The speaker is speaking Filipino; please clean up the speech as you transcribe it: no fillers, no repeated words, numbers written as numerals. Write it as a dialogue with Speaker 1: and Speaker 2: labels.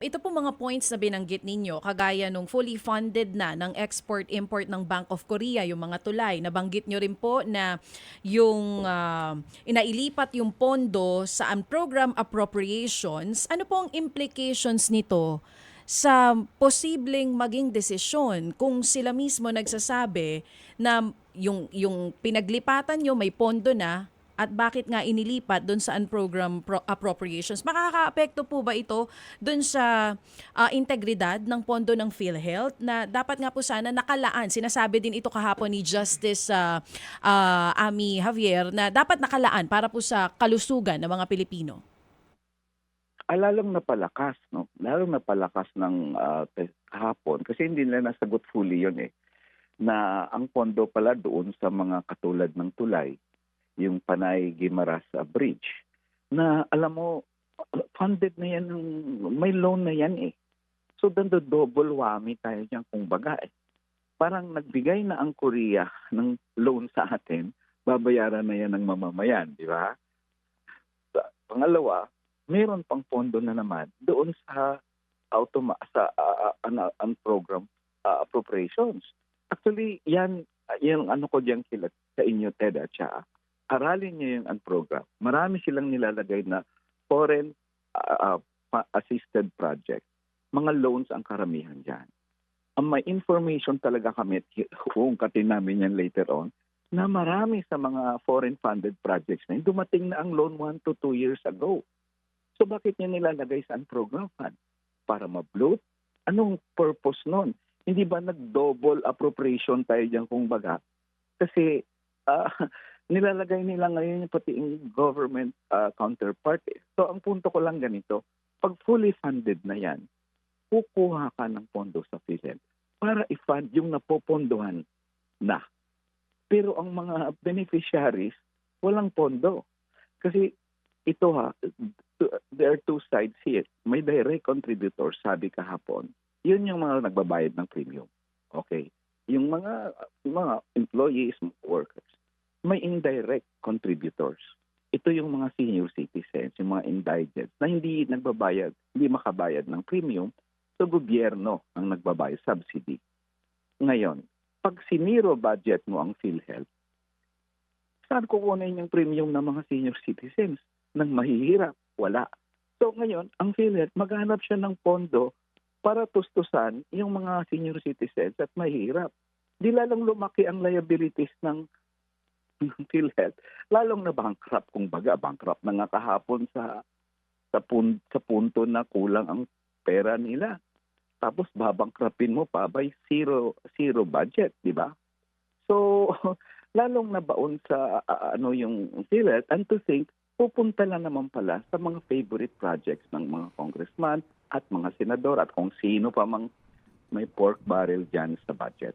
Speaker 1: Ito po mga points na binanggit ninyo, kagaya nung fully funded na ng export-import ng Bank of Korea, yung mga tulay. Nabanggit nyo rin po na yung inailipat yung pondo sa program appropriations. Ano po ang implications nito sa posibleng maging desisyon kung sila mismo nagsasabi na yung pinaglipatan nyo may pondo na at bakit nga inilipat doon sa unprogram appropriations? Makakaapekto po ba ito doon sa integridad ng pondo ng PhilHealth na dapat nga po sana nakalaan? Sinasabi din ito kahapon ni Justice Ami Javier na dapat nakalaan para po sa kalusugan ng mga Pilipino.
Speaker 2: Lalong napalakas 'no, lalong napalakas ng, kahapon kasi hindi nila nasagot fully 'yun, na ang pondo pala doon sa mga katulad ng tulay, yung Panay-Guimaras, Bridge, na alam mo, funded na 'yan may loan na 'yan, eh. So double whammy tayo diyan kumbaga, eh. Parang nagbigay na ang Korea ng loan sa atin, babayaran na 'yan ng mamamayan, 'di ba? Pangalawa, meron pang pondo na naman doon sa program appropriations. Actually, yan yung ano ko diyan kila sa inyo Ted at siya. Aralin niyo yung program. Marami silang nilalagay na foreign assisted project. Mga loans ang karamihan diyan. Ang may information talaga kami, uungkatin namin yan later on, na marami sa mga foreign funded projects na yun, dumating na ang loan 1 to 2 years ago. So bakit niya nilalagay sa program fund? Para ma-bloat? Anong purpose nun? Hindi ba nag-double appropriation tayo diyan kung baga? Kasi nilalagay nila ngayon yung pati yung government counterpart. So ang punto ko lang ganito, pag fully funded na yan, kukuha ka ng pondo sa PhilHealth para i-fund yung napopondohan na. Pero ang mga beneficiaries, walang pondo. Kasi ito there are two sides here. May direct contributors, sabi kahapon. Yun yung mga nagbabayad ng premium. Okay. Yung mga employees, workers. May indirect contributors. Ito yung mga senior citizens, yung mga indigents na hindi nagbabayad, hindi makabayad ng premium, so gobyerno ang nagbabayad, subsidy. Ngayon, pag siniro budget mo ang PhilHealth, saan kukunin yung premium ng mga senior citizens? Nang mahihirap, wala. So ngayon, ang PhilHealth, maghanap siya ng pondo para tustusan yung mga senior citizens at mahirap. Di lalong lumaki ang liabilities ng PhilHealth. Lalong na bankrupt, kung baga, bankrupt na nga kahapon sa punto na kulang ang pera nila. Tapos babankruptin mo pa by zero budget, di ba? So, lalong nabaon sa yung PhilHealth, and to think, pupunta lang naman pala sa mga favorite projects ng mga congressman at mga senador at kung sino pa mang may pork barrel dyan sa budget.